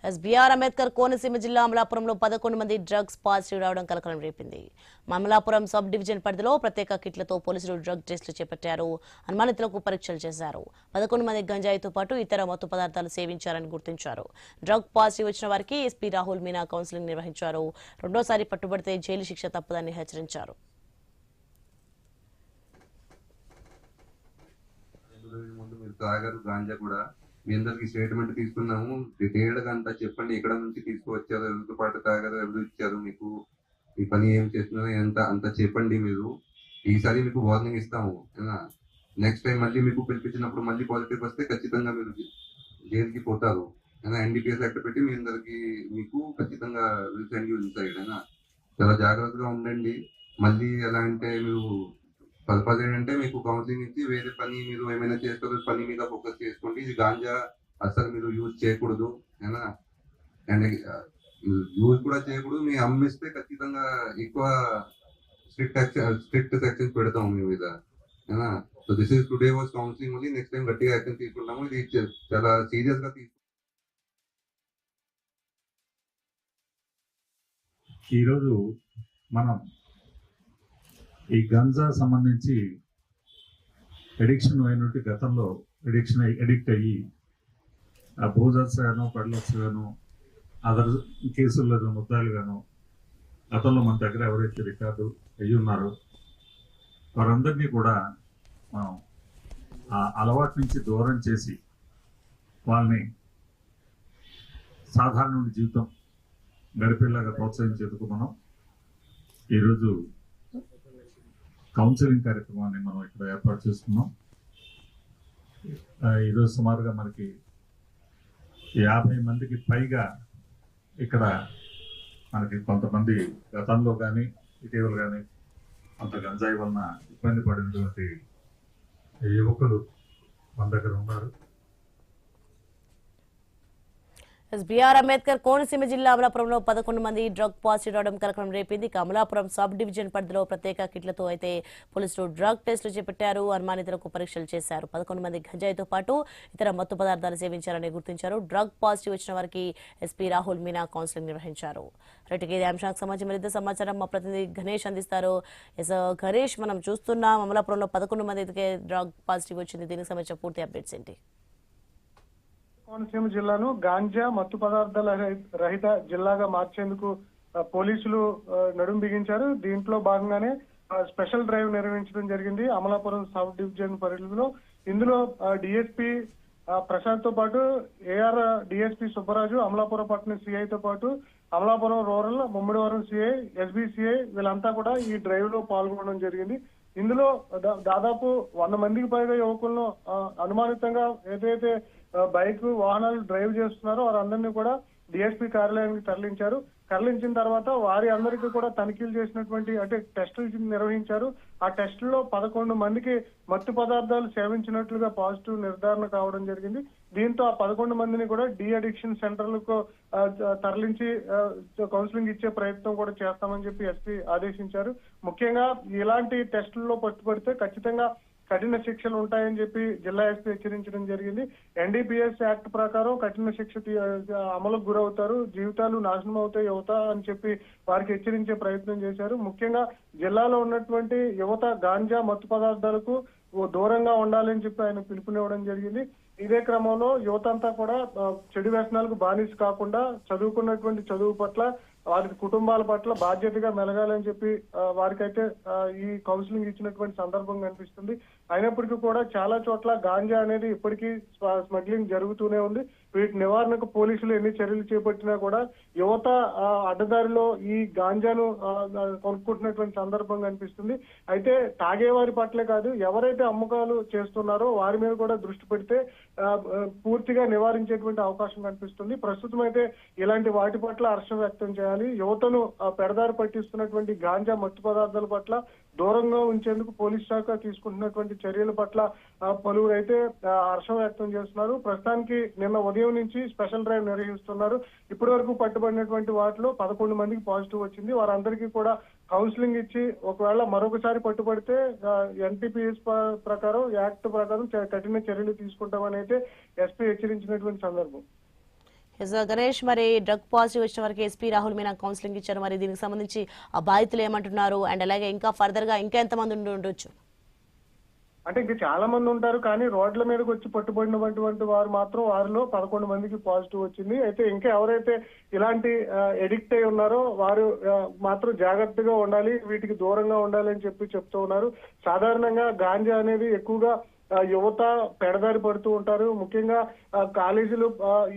SBR Ambedkar Konaseema జిల్లా అమలాపురంలో 11 మంది డ్రగ్స్ పాజిటివ్ రావడం కలకలం రేపింది. అమలాపురం సబ్ డివిజన్ పరిధిలో ప్రత్యేక కిట్లతో పోలీసులు డ్రగ్ టెస్టులు చేపట్టారు. అనుమానితులకు పరీక్షలు చేశారు. 11 మంది గంజాయితో పాటు ఇతర మత్తు పదార్థాలు సేవించారని గుర్తించారు. డ్రగ్ పాజిటివ్ వచ్చిన వారికి ఎస్పీ రాహుల్ మీనా కౌన్సిలింగ్ నిర్వహించారు. రెండోసారి పట్టుబడితే జైలు శిక్ష తప్పదని హెచ్చరించారు. మీ అందరికి స్టేట్మెంట్ తీసుకున్నాము. డీటెయిల్డ్ గా అంతా చెప్పండి, ఎక్కడ నుంచి తీసుకువచ్చారు, ఎవరితో పాటు తాగారు, ఎవరు ఇచ్చారు, మీకు ఈ పని ఏం చేస్తున్నారు అంత చెప్పండి. మీరు ఈసారి మీకు వార్నింగ్ ఇస్తాము. నెక్స్ట్ టైం మళ్ళీ మీకు పిలిపించినప్పుడు మళ్ళీ పాజిటివ్ వస్తే ఖచ్చితంగా మీరు జైలుకి పోతారు. ఎన్డీపీఎస్ యాక్ట్ పెట్టి మీ అందరికి మీకు ఖచ్చితంగా సెండ్ యూ ఇన్సైడ్. చాలా జాగ్రత్తగా ఉండండి. మళ్ళీ ఎలా అంటే మీరు పర్పస్ ఏంటంటే మీకు కౌన్సిలింగ్ ఇచ్చి వేరే పని మీరు ఏమైనా చేస్తారు, పని మీద ఫోకస్ చేసుకోండి. ఇది గాంజా అసలు మీరు యూజ్ చేయకూడదు. అండ్ యూజ్ కూడా చేయకూడదు. మీరు అమ్మిస్తే ఖచ్చితంగా ఎక్కువ స్ట్రిక్ట్ సెక్షన్స్ పెడతాము మీ మీద. So this is today was counselling only. Next time గట్టిగా యాక్షన్ తీసుకుంటాము. ఇది చాలా సీరియస్ గా ఈరోజు మనం ఈ గంజా సంబంధించి ఎడిక్షన్ అయినట్టు గతంలో ఎడిక్ట్ అయ్యి ఆ బోజర్స్ గాను, పెడ్లర్స్ గాను, అదర్ కేసుల్లో ముద్దాలు గాను గతంలో మన దగ్గర ఎవరైతే రికార్డు అయ్యి ఉన్నారో వారందరినీ కూడా మనం ఆ అలవాటు నుంచి దూరం చేసి వాళ్ళని సాధారణ జీవితం గడిపేలాగా ప్రోత్సహించేందుకు మనం ఈరోజు కౌన్సిలింగ్ కార్యక్రమాన్ని మనం ఇక్కడ ఏర్పాటు చేసుకున్నాం. ఈరోజు సుమారుగా మనకి 50 మందికి పైగా ఇక్కడ మనకి కొంతమంది గతంలో కానీ ఇటీవల కానీ కొంత గంజాయి వలన ఇబ్బంది పడినటువంటి యువకులు మన దగ్గర ఉన్నారు. ఎస్బీఆర్ అంబేద్కర్ కోనసీమ జిల్లా అమలాపురంలో 11 మంది డ్రగ్ పాజిటివ్ రావడం కలకలం రేపింది. అమలాపురం సబ్ డివిజన్ పరిధిలో ప్రత్యేక కిట్లతో అయితే పోలీసులు డ్రగ్ టెస్టులు చేపట్టారు. అనుమానితులకు పరీక్షలు చేశారు. 11 మంది గంజాయితో పాటు ఇతర మత్తు పదార్థాలు సేవించారని గుర్తించారు. డ్రగ్ పాజిటివ్ వచ్చిన వారికి ఎస్పీ రాహుల్ మీనా కౌన్సిలింగ్ నిర్వహించారు. రైట్కి ఇదే అంశానికి సంబంధించి మరింత సమాచారం మా ప్రతినిధి గణేష్ అందిస్తారు. గణేష్, మనం చూస్తున్నాం అమలాపురంలో 11 మందికి డ్రగ్ పాజిటివ్ వచ్చింది. దీనికి సంబంధించిన పూర్తి అప్డేట్స్ ఏంటి? కోనసీమ జిల్లాను గాంజా మత్తు పదార్థాల రహిత జిల్లాగా మార్చేందుకు పోలీసులు నడుం బిగించారు. దీంట్లో భాగంగానే స్పెషల్ డ్రైవ్ నిర్వహించడం జరిగింది అమలాపురం సబ్ డివిజన్ పరిధిలో. ఇందులో డిఎస్పీ ప్రశాంత్ తో పాటు ఏఆర్ డిఎస్పీ సుబ్బరాజు, అమలాపురం పట్టణ సిఐతో పాటు అమలాపురం రూరల్, ముమ్మిడివరం సిఐ, ఎస్బీసీఐ వీళ్ళంతా కూడా ఈ డ్రైవ్ లో పాల్గొనడం జరిగింది. ఇందులో దాదాపు 100 మందికి పైగా యువకులను అనుమానితంగా ఏదైతే బైక్ వాహనాలు డ్రైవ్ చేస్తున్నారో వారందరినీ కూడా డిఎస్పీ కార్యాలయానికి తరలించారు. తరలించిన తర్వాత వారి అందరికీ కూడా తనిఖీలు చేసినటువంటి అంటే టెస్టులు నిర్వహించారు. ఆ టెస్టుల్లో 11 మందికి మత్తు పదార్థాలు సేవించినట్లుగా పాజిటివ్ నిర్ధారణ కావడం జరిగింది. దీంతో ఆ 11 మందిని కూడా డి అడిక్షన్ సెంటర్లకు తరలించి కౌన్సిలింగ్ ఇచ్చే ప్రయత్నం కూడా చేస్తామని చెప్పి ఎస్పీ ఆదేశించారు. ముఖ్యంగా ఇలాంటి టెస్టుల్లో పట్టుబడితే ఖచ్చితంగా కఠిన శిక్షలు ఉంటాయని చెప్పి జిల్లా ఎస్పీ హెచ్చరించడం జరిగింది. ఎన్డీపీఎస్ యాక్ట్ ప్రకారం కఠిన శిక్ష అమలుకు గురవుతారు, జీవితాలు నాశనం అవుతాయి యువత అని చెప్పి వారికి హెచ్చరించే ప్రయత్నం చేశారు. ముఖ్యంగా జిల్లాలో ఉన్నటువంటి యువత గాంజా మత్తు పదార్థాలకు దూరంగా ఉండాలని చెప్పి ఆయన పిలుపునివ్వడం జరిగింది. ఇదే క్రమంలో యువత అంతా కూడా చెడు వ్యసనాలకు బానిస కాకుండా చదువుకున్నటువంటి చదువు పట్ల వారి కుటుంబాల పట్ల బాధ్యతగా మెలగాలని చెప్పి వారికైతే ఈ కౌన్సిలింగ్ ఇచ్చినటువంటి సందర్భం కనిపిస్తుంది. అయినప్పటికీ కూడా చాలా చోట్ల గాంజా అనేది ఇప్పటికీ స్మగ్లింగ్ జరుగుతూనే ఉంది. వీటి నివారణకు పోలీసులు ఎన్ని చర్యలు చేపట్టినా కూడా యువత అడ్డదారిలో ఈ గాంజాను కొనుక్కుంటున్నటువంటి సందర్భం కనిపిస్తుంది. అయితే తాగేవారి పట్లే కాదు, ఎవరైతే అమ్మకాలు చేస్తున్నారో వారి మీద కూడా దృష్టి పెడితే పూర్తిగా నివారించేటువంటి అవకాశం కనిపిస్తుంది. ప్రస్తుతం అయితే ఇలాంటి వాటి పట్ల హర్షం వ్యక్తం చేయాలి. యువతను పెడదారి పట్టిస్తున్నటువంటి గాంజా మత్తు పదార్థాల పట్ల దూరంగా ఉంచేందుకు పోలీస్ శాఖ తీసుకుంటున్నటువంటి చర్యల పట్ల పలువురు అయితే హర్షం వ్యక్తం చేస్తున్నారు. ప్రస్తుతానికి నిన్న ఉదయం నుంచి స్పెషల్ డ్రైవ్ నిర్వహిస్తున్నారు. ఇప్పటి వరకు పట్టుబడినటువంటి వాటిలో 11 మందికి పాజిటివ్ వచ్చింది. వారందరికీ కూడా కౌన్సిలింగ్ ఇచ్చి ఒకవేళ మరొకసారి పట్టుబడితే ఎన్టీపీఎస్ ప్రకారం యాక్ట్ ప్రకారం కఠిన చర్యలు తీసుకుంటామని అయితే ఎస్పీ హెచ్చరించినటువంటి సందర్భం. గణేష్, మరి డ్రగ్ పాజిటివ్ వచ్చిన వరకు ఎస్పీ రాహుల్ మీనా కౌన్సిలింగ్ ఇచ్చారు. మరి దీనికి సంబంధించి ఆ బాధితులు ఏమంటున్నారు, అండ్ అలాగే ఇంకా ఫర్దర్ గా ఇంకా ఎంతమంది ఉండొచ్చు? అంటే ఇంకా చాలా మంది ఉంటారు, కానీ రోడ్ల మీదకి వచ్చి పట్టుబడినటువంటి వారు మాత్రం వారిలో 11 మందికి పాజిటివ్ వచ్చింది. అయితే ఇంకా ఎవరైతే ఇలాంటి ఎడిక్ట్ అయి ఉన్నారో వారు మాత్రం జాగ్రత్తగా ఉండాలి, వీటికి దూరంగా ఉండాలి అని చెప్తూ ఉన్నారు. సాధారణంగా గాంజా అనేది ఎక్కువగా యువత పెడదారి పడుతూ ఉంటారు. ముఖ్యంగా కాలేజీలు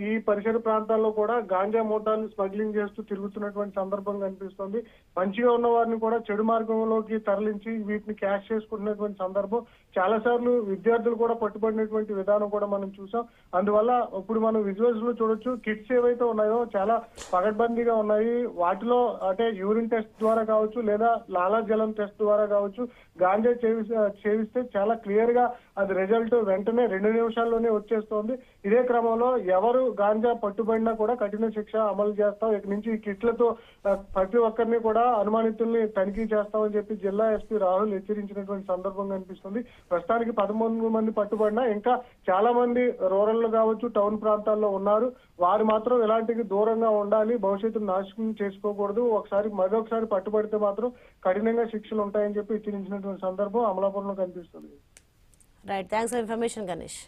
ఈ పరిసర ప్రాంతాల్లో కూడా గాంజా మూటాలు స్మగ్లింగ్ చేస్తూ తిరుగుతున్నటువంటి సందర్భం కనిపిస్తుంది. మంచిగా ఉన్న వారిని కూడా చెడు మార్గంలోకి తరలించి వీటిని క్యాష్ చేసుకుంటున్నటువంటి సందర్భం చాలా సార్లు విద్యార్థులు కూడా పట్టుబడినటువంటి విధానం కూడా మనం చూసాం. అందువల్ల ఇప్పుడు మనం విజువల్స్ లో చూడొచ్చు, కిట్స్ ఏవైతే ఉన్నాయో చాలా పగడ్బందీగా ఉన్నాయి. వాటిలో అంటే యూరిన్ టెస్ట్ ద్వారా కావచ్చు లేదా లాలాజలం టెస్ట్ ద్వారా కావచ్చు గాంజా చేవిస్తే చాలా క్లియర్ గా అది రిజల్ట్ వెంటనే 2 నిమిషాల్లోనే వచ్చేస్తోంది. ఇదే క్రమంలో ఎవరు గాంజా పట్టుబడినా కూడా కఠిన శిక్ష అమలు చేస్తాం. ఇక నుంచి ఈ కిట్లతో ప్రతి ఒక్కరిని కూడా అనుమానితుల్ని తనిఖీ చేస్తామని చెప్పి జిల్లా ఎస్పీ రాహుల్ హెచ్చరించినటువంటి సందర్భం కనిపిస్తుంది. ప్రస్తుతానికి 13 మంది పట్టుబడినా ఇంకా చాలా మంది రూరల్ కావచ్చు టౌన్ ప్రాంతాల్లో ఉన్నారు. వారు మాత్రం ఇలాంటికి దూరంగా ఉండాలి, భవిష్యత్తును నాశనం చేసుకోకూడదు. మరొకసారి పట్టుబడితే మాత్రం కఠినంగా శిక్షలు ఉంటాయని చెప్పి హెచ్చరించినటువంటి సందర్భం అమలాపురంలో కనిపిస్తుంది. Right, thanks for information Ganesh.